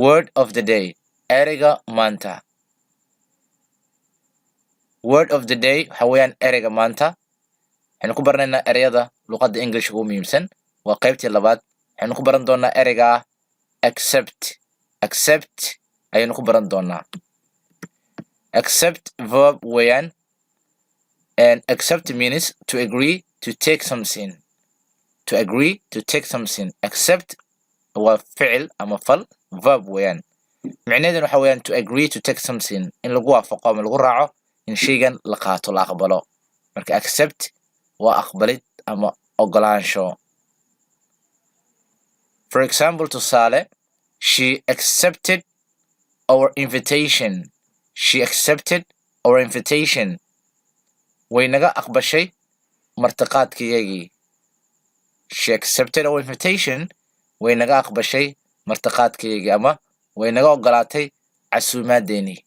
word of the day ereyga maanta word of the day waxa weeyaan ereyga maanta waxaynu ku baranaynaa ereyada luqadda English ugu muhiimsan waa qaybtii labaad waxaynu ku baran doonaa ereyga accept ayaynu ku baran doonaa accept verb weeyaan and accept means to agree to take something accept waa ficil ama fal verb weeyaan micnaheeduna waxa weeyaan to agree to take something in lagu waafaqo ama lagu raaco in shaygan la qaato la aqbalo marka accept waa aqbalid ama ogolaansho for example tusaale she accepted our invitation way naga aqbashay martiqaadkayagii she accepted our invitation way naga aqbashay martiqaadkayagii ama way naga ogolaatay casuumaadeenii